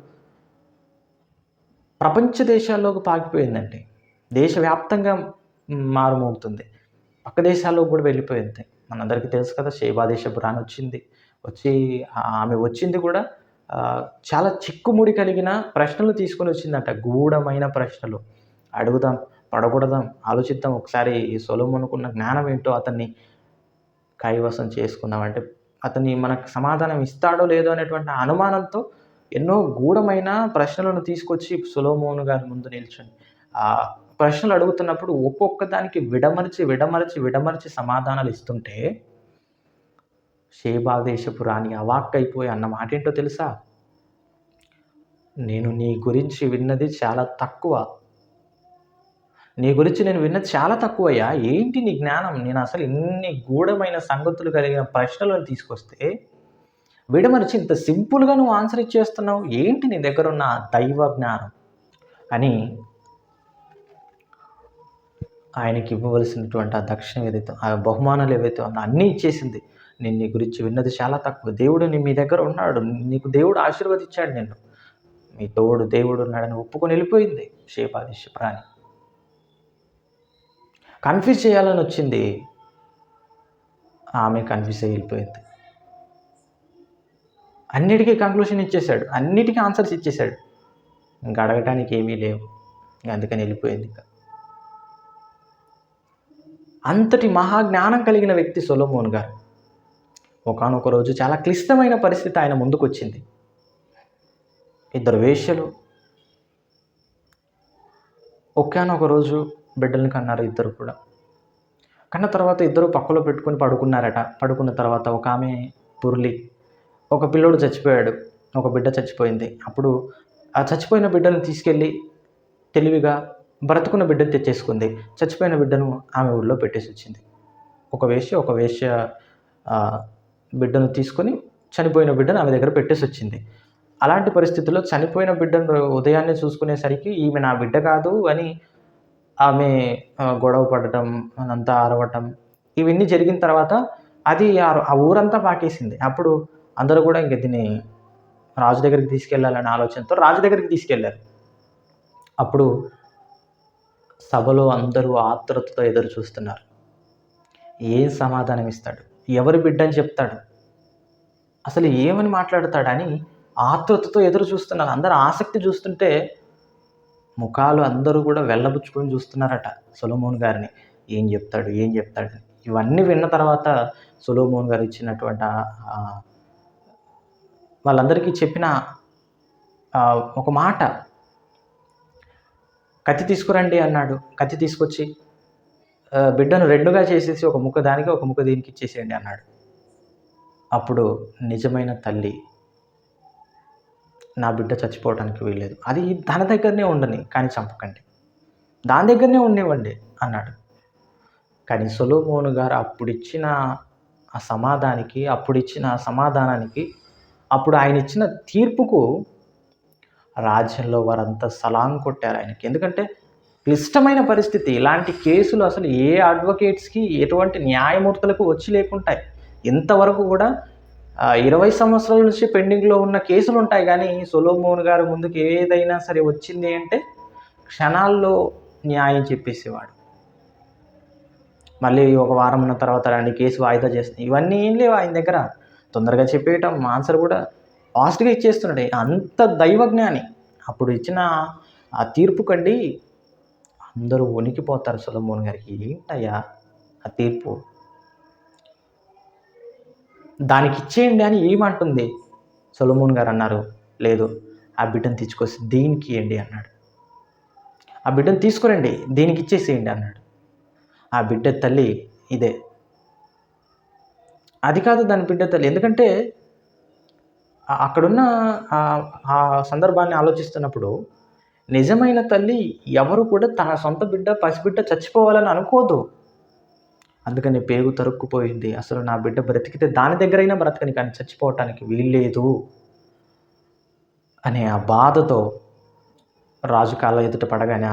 ప్రపంచ దేశాల్లోకి పాకిపోయిందండి. దేశవ్యాప్తంగా మారుమోగుతుంది. పక్క దేశాల్లోకి కూడా వెళ్ళిపోయింది. మనందరికీ తెలుసు కదా! షేబా దేశపు రాణి వచ్చింది. వచ్చి ఆమె వచ్చింది కూడా చాలా చిక్కుముడి కలిగిన ప్రశ్నలు తీసుకొనొచ్చిందట. గూఢమైన ప్రశ్నలు. అడుగుదాం, పడగొడదాం, ఆలోచిద్దాం ఒకసారి ఈ సొలొమోనుకున్న జ్ఞానం ఏంటో అతన్ని కైవసం చేసుకుందాం. అంటే అతన్ని మనకు సమాధానం ఇస్తాడో లేదో అనేటువంటి అనుమానంతో ఎన్నో గూఢమైన ప్రశ్నలను తీసుకొచ్చి సొలొమోను గారి ముందు నిల్చొని ప్రశ్నలు అడుగుతున్నప్పుడు ఒక్కొక్క దానికి విడమరచి సమాధానాలు ఇస్తుంటే షేబా దేశపు రాణి అవాక్కైపోయి అన్న మాట ఏంటో తెలుసా? నేను నీ గురించి విన్నది చాలా తక్కువ. నీ గురించి నేను విన్నది చాలా తక్కువయ్యా. ఏంటి నీ జ్ఞానం? నేను అసలు ఇన్ని గూఢమైన సంగతులు కలిగిన ప్రశ్నలను తీసుకొస్తే విడమరిచి ఇంత సింపుల్‌గా నువ్వు ఆన్సర్ ఇచ్చేస్తున్నావు. ఏంటి నీ దగ్గరున్న దైవ జ్ఞానం? అని ఆయనకి ఇవ్వవలసినటువంటి ఆ దక్షిణ ఏదైతే ఆ బహుమానాలు ఏవైతే ఉందో అన్నీ ఇచ్చేసింది. నేను నీ గురించి విన్నది చాలా తక్కువ. దేవుడు మీ దగ్గర ఉన్నాడు. నీకు దేవుడు ఆశీర్వదించాడు నిన్ను. మీ తోడు దేవుడు ఉన్నాడని ఒప్పుకొని వెళ్ళిపోయింది షేబా దేశపు రాణి. కన్ఫ్యూజ్ చేయాలని వచ్చింది. ఆమె కన్ఫ్యూజ్ అయ్యి వెళ్ళిపోయింది. అన్నిటికీ కంక్లూషన్ ఇచ్చేశాడు. అన్నిటికీ ఆన్సర్స్ ఇచ్చేశాడు. ఇంక అడగటానికి ఏమీ లేవు. అందుకని వెళ్ళిపోయింది. అంతటి మహాజ్ఞానం కలిగిన వ్యక్తి సొలొమోను గారు. ఒకానొక రోజు చాలా క్లిష్టమైన పరిస్థితి ఆయన ముందుకు వచ్చింది. ఇద్దరు వేశ్యలు ఒకానొక రోజు బిడ్డల్ని కన్నారు. ఇద్దరు కూడా కన్న తర్వాత ఇద్దరు పక్కలో పెట్టుకుని పడుకున్నారట. పడుకున్న తర్వాత ఒక ఆమె పుర్లి, ఒక పిల్లోడు చచ్చిపోయాడు, ఒక బిడ్డ చచ్చిపోయింది. అప్పుడు ఆ చచ్చిపోయిన బిడ్డను తీసుకెళ్ళి తెలివిగా బ్రతుకున్న బిడ్డను తెచ్చేసుకుంది. చచ్చిపోయిన బిడ్డను ఆమె ఊళ్ళో పెట్టేసి వచ్చింది. ఒక వేశ్య బిడ్డను తీసుకొని చనిపోయిన బిడ్డను ఆమె దగ్గర పెట్టేసి వచ్చింది. అలాంటి పరిస్థితుల్లో చనిపోయిన బిడ్డను ఉదయాన్నే చూసుకునేసరికి ఈమె నా బిడ్డ కాదు అని ఆమె గొడవ పడటం, అదంతా అరవటం, ఇవన్నీ జరిగిన తర్వాత అది ఆ ఊరంతా పాకేసింది. అప్పుడు అందరూ కూడా ఇంక దీన్ని రాజు దగ్గరికి తీసుకెళ్ళాలనే ఆలోచనతో రాజు దగ్గరికి తీసుకెళ్ళారు. అప్పుడు సభలో అందరూ ఆత్రుతతో ఎదురు చూస్తున్నారు. ఏం సమాధానం ఇస్తాడు? ఎవరి బిడ్డ అని చెప్తాడు? అసలు ఏమని మాట్లాడతాడని ఆత్రుతతో ఎదురు చూస్తున్నారు. అందరూ ఆసక్తి చూస్తుంటే ముఖాలు అందరూ కూడా వెళ్ళబుచ్చుకొని చూస్తున్నారట సొలొమోను గారిని. ఏం చెప్తాడు? ఇవన్నీ విన్న తర్వాత సొలొమోను గారు ఇచ్చినటువంటి వాళ్ళందరికీ చెప్పిన ఒక మాట, కత్తి తీసుకురండి అన్నాడు. కత్తి తీసుకొచ్చి బిడ్డను రెండుగా చేసేసి ఒక ముక్క దానికి ఒక ముక్క దీనికి ఇచ్చేసేయండి అన్నాడు. అప్పుడు నిజమైన తల్లి, నా బిడ్డ చచ్చిపోవడానికి వీల్లేదు, అది తన దగ్గరనే ఉండని కానీ చంపకండి, దాని దగ్గరనే ఉండనివ్వండి అన్నాడు. కానీ సొలొమోను గారు అప్పుడిచ్చిన ఆ సమాధానానికి అప్పుడు ఆయన ఇచ్చిన తీర్పుకు రాజ్యంలో వారంతా సలాం కొట్టారు ఆయనకి. ఎందుకంటే క్లిష్టమైన పరిస్థితి. ఇలాంటి కేసులు అసలు ఏ అడ్వకేట్స్కి, ఎటువంటి న్యాయమూర్తులకు వచ్చి లేకుంటాయి. ఇంతవరకు కూడా 20 సంవత్సరాల నుంచి పెండింగ్లో ఉన్న కేసులు ఉంటాయి. కానీ సొలొమోను గారి ముందుకు ఏదైనా సరే వచ్చింది అంటే క్షణాల్లో న్యాయం చెప్పేసేవాడు. మళ్ళీ ఒక వారం ఉన్న తర్వాత రండి కేసు వాయిదా చేస్తున్నాయి, ఇవన్నీ ఏం లేవు ఆయన దగ్గర. తొందరగా చెప్పేయటం, ఆన్సర్ కూడా ఫాస్ట్గా ఇచ్చేస్తున్నాడు. అంత దైవజ్ఞాని. అప్పుడు ఇచ్చిన ఆ తీర్పు కండి అందరూ వణికిపోతారు. సొలొమోను గారికి ఏంటయ్యా ఆ తీర్పు, దానికి ఇచ్చేయండి అని ఏమంటుంది? సొలొమోను గారు అన్నారు, లేదు, ఆ బిడ్డను తీసుకొచ్చి దీనికి ఇవ్వండి అన్నాడు. ఆ బిడ్డను తీసుకురండి, దీనికి ఇచ్చేసేయండి అన్నాడు. ఆ బిడ్డ తల్లి ఇదే. అది కాదు దాని బిడ్డ తల్లి. ఎందుకంటే అక్కడున్న ఆ సందర్భాన్ని ఆలోచిస్తున్నప్పుడు నిజమైన తల్లి ఎవరు కూడా తన సొంత బిడ్డ, పసిబిడ్డ చచ్చిపోవాలని అనుకోదు. అందుకని పేగు తరుక్కుపోయింది. అసలు నా బిడ్డ బ్రతికితే దాని దగ్గరైనా బ్రతకని, కానీ చచ్చిపోవటానికి వీల్లేదు అనే ఆ బాధతో రాజు కాళ్ళ ఎదుట పడగానే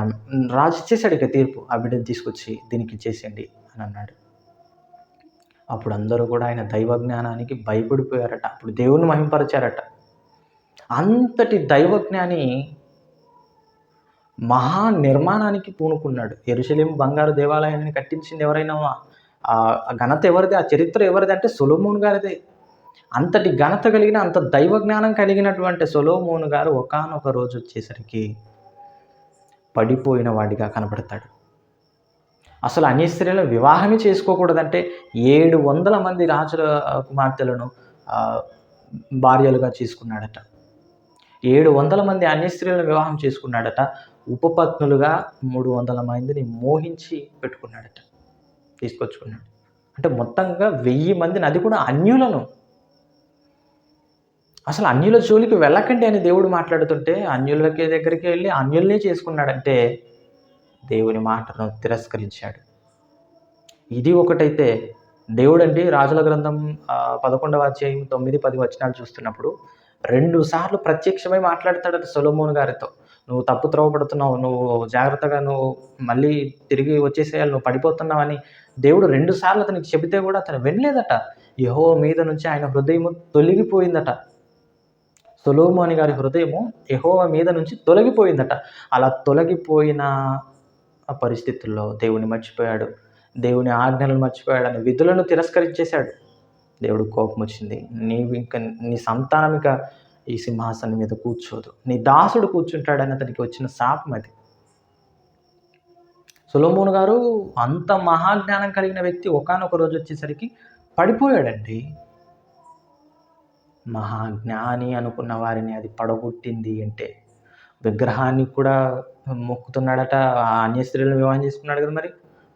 రాజు ఇచ్చేసాడు ఇక తీర్పు, ఆ బిడ్డను తీసుకొచ్చి దీనికి ఇచ్చేసేయండి అని అన్నాడు. అప్పుడు అందరూ కూడా ఆయన దైవ జ్ఞానానికి భయపడిపోయారట. అప్పుడు దేవుణ్ణి మహింపరిచారట. అంతటి దైవజ్ఞాని మహా నిర్మాణానికి పూనుకున్నాడు. యెరూషలేము బంగారు దేవాలయాన్ని కట్టించింది ఎవరైనా, ఆ ఘనత ఎవరిది, ఆ చరిత్ర ఎవరిది అంటే సొలొమోను గారిదే. అంతటి ఘనత కలిగిన, అంత దైవ జ్ఞానం కలిగినటువంటి సొలొమోను గారు ఒకానొక రోజు వచ్చేసరికి పడిపోయిన వాడిగా కనబడతాడు. అసలు అన్య స్త్రీలను వివాహమే చేసుకోకూడదంటే 700 మంది రాజుల కుమార్తెలను భార్యలుగా చేసుకున్నాడట. 700 మంది అన్య స్త్రీలను వివాహం చేసుకున్నాడట. ఉపపత్నులుగా 300 మందిని మోహించి పెట్టుకున్నాడట, తీసుకొచ్చుకున్నాడు. అంటే మొత్తంగా 1000 మందిని, అది కూడా అన్యులను. అసలు అన్యుల జోలికి వెళ్ళకండి అని దేవుడు మాట్లాడుతుంటే అన్యులకి దగ్గరికి వెళ్ళి అన్యుల్నే చేసుకున్నాడంటే దేవుని మాటను తిరస్కరించాడు. ఇది ఒకటైతే దేవుడండి రాజుల గ్రంథం 11వ అధ్యాయం 9-10 వచనాలు చూస్తున్నప్పుడు 2 సార్లు ప్రత్యక్షమై మాట్లాడతాడట సొలొమోను గారితో. నువ్వు తప్పు త్రోవపడుతున్నావు, నువ్వు జాగ్రత్తగా, నువ్వు మళ్ళీ తిరిగి వచ్చేసేయాలి, నువ్వు పడిపోతున్నావని దేవుడు 2 సార్లు అతనికి చెబితే కూడా అతను వినలేదట. యెహోవా మీద నుంచి ఆయన హృదయము తొలగిపోయిందట. సొలొమోను గారి హృదయము యెహోవా మీద నుంచి తొలగిపోయిందట. అలా తొలగిపోయిన ఆ పరిస్థితుల్లో దేవుని మర్చిపోయాడు, దేవుని ఆజ్ఞలను మర్చిపోయాడు, అని విధులను తిరస్కరించేశాడు. దేవుడు కోపం వచ్చింది. నీ సంతానం ఇక ఈ సింహాసనం మీద కూర్చోదు, నీ దాసుడు కూర్చుంటాడని అతనికి వచ్చిన శాపం అది. సొలొమోను గారు అంత మహాజ్ఞానం కలిగిన వ్యక్తి ఒకానొక రోజు వచ్చేసరికి పడిపోయాడండి. మహాజ్ఞాని అనుకున్న వారిని అది పడగొట్టింది అంటే, విగ్రహాన్ని కూడా మొక్కుతున్నాడట. ఆ అన్య స్త్రీలను వివాహం చేసుకున్నాడు కదా, మరి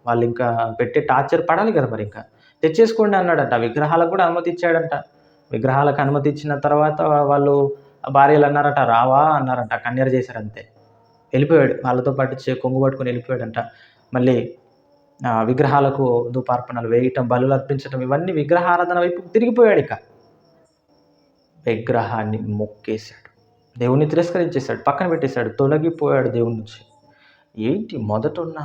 వాళ్ళు ఇంకా పెట్టే టార్చర్ పడాలి కదా, మరి ఇంకా తెచ్చేసుకోండి అన్నాడట. విగ్రహాలకు కూడా అనుమతి ఇచ్చాడంట. విగ్రహాలకు అనుమతి ఇచ్చిన తర్వాత వాళ్ళు భార్యలు అన్నారట, రావా అన్నారట, కన్నెర చేశారంతే. వెళ్ళిపోయాడు, వాళ్ళతో పాటు కొంగు పట్టుకొని వెళ్ళిపోయాడంట. మళ్ళీ విగ్రహాలకు ధూపార్పణలు వేయటం, బలులు అర్పించటం, ఇవన్నీ విగ్రహారాధన వైపు తిరిగిపోయాడు. ఇక విగ్రహాన్ని మొక్కేశాడు, దేవుణ్ణి తిరస్కరించేశాడు, పక్కన పెట్టేశాడు, తొలగిపోయాడు దేవుడి నుంచి. ఏంటి మొదట ఉన్న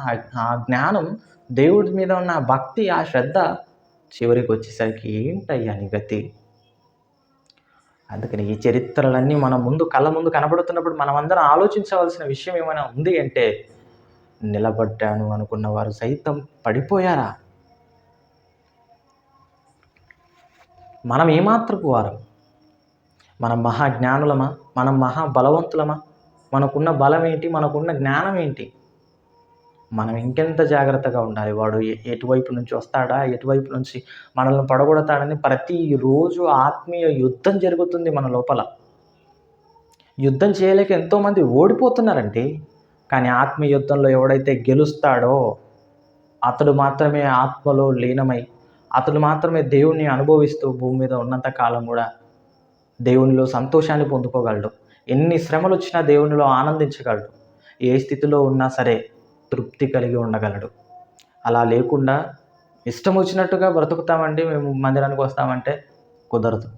ఆ జ్ఞానం, దేవుడి మీద ఉన్న భక్తి, ఆ శ్రద్ధ చివరికి వచ్చేసరికి ఏంటయ్యా నీ గతి? అందుకని ఈ చరిత్రలన్నీ మన ముందు, కళ్ళ ముందు కనబడుతున్నప్పుడు మనమందరం ఆలోచించవలసిన విషయం ఏమైనా ఉంది అంటే, నిలబడ్డాను అనుకున్న వారు సైతం పడిపోయారా? మనం ఏమాత్రపు వారం? మనం మహాజ్ఞానులమా? మనం మహాబలవంతులమా? మనకున్న బలం ఏంటి? మనకున్న జ్ఞానం ఏంటి? మనం ఇంకెంత జాగ్రత్తగా ఉండాలి. వాడు ఎటువైపు నుంచి వస్తాడా, ఎటువైపు నుంచి మనల్ని పడగొడతాడని ప్రతిరోజు ఆత్మీయ యుద్ధం జరుగుతుంది మన లోపల. యుద్ధం చేయలేక ఎంతోమంది ఓడిపోతున్నారండి. కానీ ఆత్మీయ యుద్ధంలో ఎవడైతే గెలుస్తాడో అతడు మాత్రమే ఆత్మలో లీనమై, అతడు మాత్రమే దేవుణ్ణి అనుభవిస్తూ భూమి మీద ఉన్నంత కాలం కూడా దేవునిలో సంతోషాన్ని పొందుకోగలడు. ఎన్ని శ్రమలు వచ్చినా దేవునిలో ఆనందించగలడు. ఏ స్థితిలో ఉన్నా సరే తృప్తి కలిగి ఉండగలడు. అలా లేకుండా ఇష్టం వచ్చినట్టుగా బ్రతుకుతామండి, మేము మందిరానికి వస్తామంటే కుదరదు.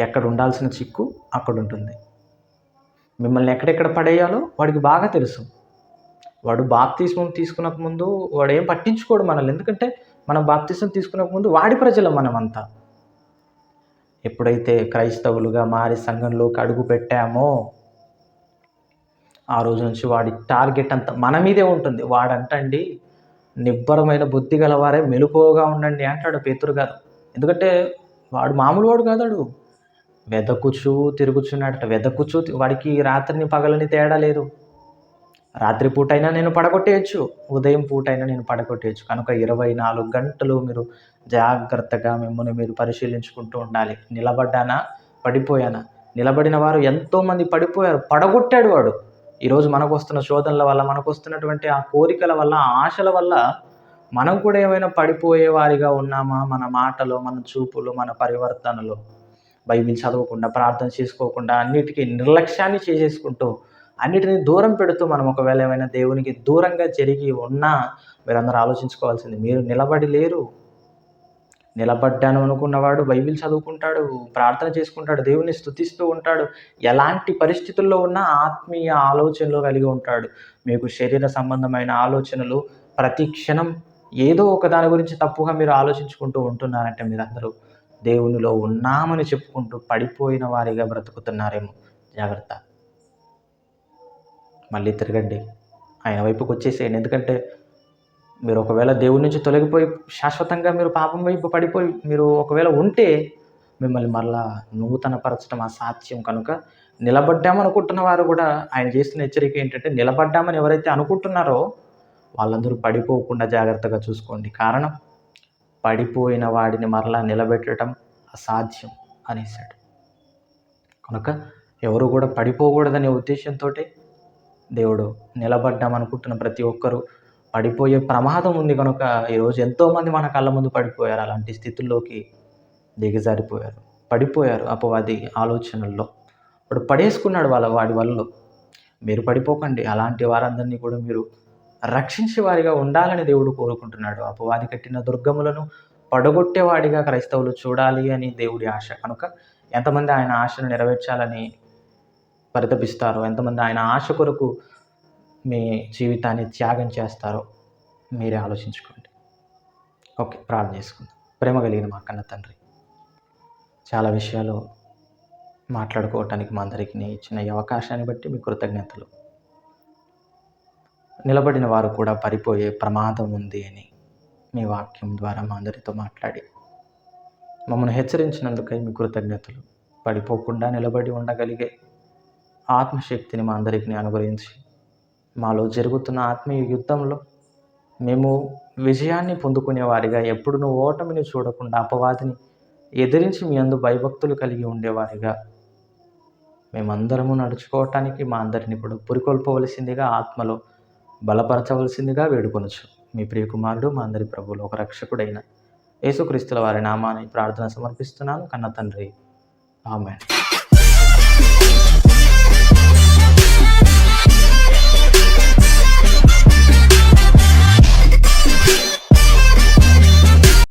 ఎక్కడ ఉండాల్సిన చిక్కు అక్కడ ఉంటుంది. మిమ్మల్ని ఎక్కడెక్కడ పడేయాలో వాడికి బాగా తెలుసు. వాడు బాప్తిస్మం తీసుకునక ముందు వాడు ఏం పట్టించుకోడు మనల్ని. ఎందుకంటే మనం బాప్తిస్మం తీసుకునక ముందు వాడి ప్రజలం మనమంతా. ఎప్పుడైతే క్రైస్తవులుగా మారి సంఘంలోకి అడుగు పెట్టామో ఆ రోజు నుంచి వాడి టార్గెట్ అంతా మన మీదే ఉంటుంది. వాడంటండి, నిబ్బరమైన బుద్ధి గలవారే మెలకువగా ఉండండి అంటాడు పేతురు గారు. ఎందుకంటే వాడు మామూలు వాడు కాదాడు, వెదకుచూ తిరుగుచున్నాడట. వెదకుచూ, వాడికి రాత్రిని పగలని తేడా లేదు. రాత్రి పూటైనా నేను పడగొట్టేయచ్చు, ఉదయం పూటైనా నేను పడగొట్టేయచ్చు. కనుక 24 గంటలు మీరు జాగ్రత్తగా మిమ్మల్ని మీరు పరిశీలించుకుంటూ ఉండాలి. నిలబడ్డానా, పడిపోయానా? నిలబడిన వారు ఎంతోమంది పడిపోయారు, పడగొట్టాడు వాడు. ఈరోజు మనకు వస్తున్న శోధనల వల్ల, మనకు వస్తున్నటువంటి ఆ కోరికల వల్ల, ఆ ఆశల వల్ల మనం కూడా ఏమైనా పడిపోయే వారిగా ఉన్నామా? మన మాటలో, మన చూపులో, మన పరివర్తనలో, బైబిల్ చదవకుండా, ప్రార్థన చేసుకోకుండా, అన్నిటికీ నిర్లక్ష్యాన్ని చేసేసుకుంటూ, అన్నిటిని దూరం పెడుతూ మనం ఒకవేళ ఏమైనా దేవునికి దూరంగా జరిగి ఉన్నా మీరందరూ ఆలోచించుకోవాల్సింది, మీరు నిలబడి లేరు. నిలబడ్డాను అనుకున్నవాడు బైబిల్ చదువుకుంటాడు, ప్రార్థన చేసుకుంటాడు, దేవుని స్తుతిస్తూ ఉంటాడు. ఎలాంటి పరిస్థితుల్లో ఉన్నా ఆత్మీయ ఆలోచనలు కలిగి ఉంటాడు. మీకు శరీర సంబంధమైన ఆలోచనలు ప్రతి క్షణం ఏదో ఒక దాని గురించి తప్పుగా మీరు ఆలోచించుకుంటూ ఉంటున్నారంటే మీరందరూ దేవునిలో ఉన్నామని చెప్పుకుంటూ పడిపోయిన వారిగా బ్రతుకుతున్నారేమో. జాగ్రత్త. మళ్ళీ తిరగండి. ఆయన వైపుకి వచ్చేసేయండి. ఎందుకంటే మీరు ఒకవేళ దేవుడి నుంచి తొలగిపోయి శాశ్వతంగా మీరు పాపం వైపు పడిపోయి మీరు ఒకవేళ ఉంటే మిమ్మల్ని మరలా నూతనపరచడం అసాధ్యం. కనుక నిలబడ్డామనుకుంటున్న వారు కూడా ఆయన చేస్తున్న హెచ్చరిక ఏంటంటే, నిలబడ్డామని ఎవరైతే అనుకుంటున్నారో వాళ్ళందరూ పడిపోకుండా జాగ్రత్తగా చూసుకోండి. కారణం, పడిపోయిన వాడిని మరలా నిలబెట్టడం అసాధ్యం అనేసాడు. కనుక ఎవరు కూడా పడిపోకూడదనే ఉద్దేశంతో దేవుడు నిలబడ్డామనుకుంటున్న ప్రతి ఒక్కరూ పడిపోయే ప్రమాదం ఉంది. కనుక ఈరోజు ఎంతోమంది మన కళ్ళ ముందు పడిపోయారు. అలాంటి స్థితుల్లోకి దిగజారిపోయారు, పడిపోయారు అపవాది ఆలోచనల్లో. వాడు పడేసుకున్నాడు వాడి వల్ల. మీరు పడిపోకండి. అలాంటి వారందరినీ కూడా మీరు రక్షించే వారిగా ఉండాలని దేవుడు కోరుకుంటున్నాడు. అపవాది కట్టిన దుర్గములను పడగొట్టేవాడిగా క్రైస్తవులు చూడాలి అని దేవుడి ఆశ. కనుక ఎంతమంది ఆయన ఆశను నెరవేర్చాలని పరితపిస్తారో, ఎంతమంది ఆయన ఆశ కొరకు మీ జీవితాన్ని త్యాగం చేస్తారో మీరే ఆలోచించుకోండి. ఓకే, ప్రార్థన చేసుకుందాం. ప్రేమ కలిగిన మా కన్న తండ్రి, చాలా విషయాలు మాట్లాడుకోవటానికి మా అందరికీ ఇచ్చిన ఈ అవకాశాన్ని బట్టి మీ కృతజ్ఞతలు. నిలబడిన వారు కూడా పడిపోయే ప్రమాదం ఉంది అని మీ వాక్యం ద్వారా మా అందరితో మాట్లాడి మమ్మల్ని హెచ్చరించినందుకై మీ కృతజ్ఞతలు. పడిపోకుండా నిలబడి ఉండగలిగే ఆత్మశక్తిని మా అందరికీ అనుగ్రహించి మాలో జరుగుతున్న ఆత్మీయ యుద్ధంలో మేము విజయాన్ని పొందుకునే వారిగా, ఎప్పుడు ఓటమిని చూడకుండా అపవాదిని ఎదిరించి మీ అందు భయభక్తులు కలిగి ఉండేవారిగా మేమందరము నడుచుకోవటానికి మా అందరిని కూడా పురికొల్పవలసిందిగా, ఆత్మలో బలపరచవలసిందిగా వేడుకొనొచ్చు. మీ ప్రియకుమారుడు, మా అందరి ప్రభువులు, ఒక రక్షకుడైన యేసుక్రీస్తుల వారి నామాన్ని ప్రార్థన సమర్పిస్తున్నాను కన్న తండ్రి. ఆమేన్.